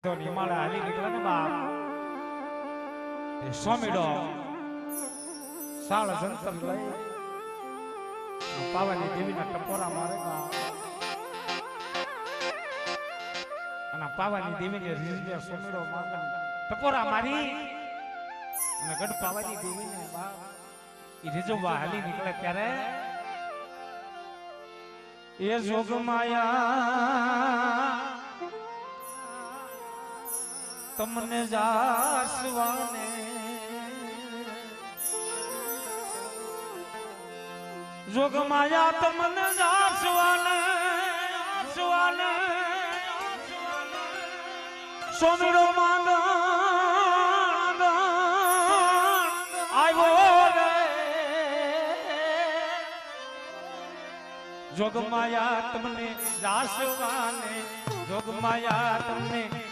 તો હિમાલય હાલી નીકળે ને બાપ એ સોમીડો સાળ જંતર લઈ પાવાની દેવીના ટપોરા મારે અને પાવાની દેવીને રીઝને સોમીડો માંગન ટપોરા મારી અને ગઢ પાવાની દેવીને બાપ એ રીઝવા હાલી નીકળે ત્યારે એ જોગ માયા તમને જાસવાને જોગ માયા તમને જાસવાને સોમીડો માંગ આવ્યો રે જોગ માયા તમને જાસવાને જોગ માયા તમને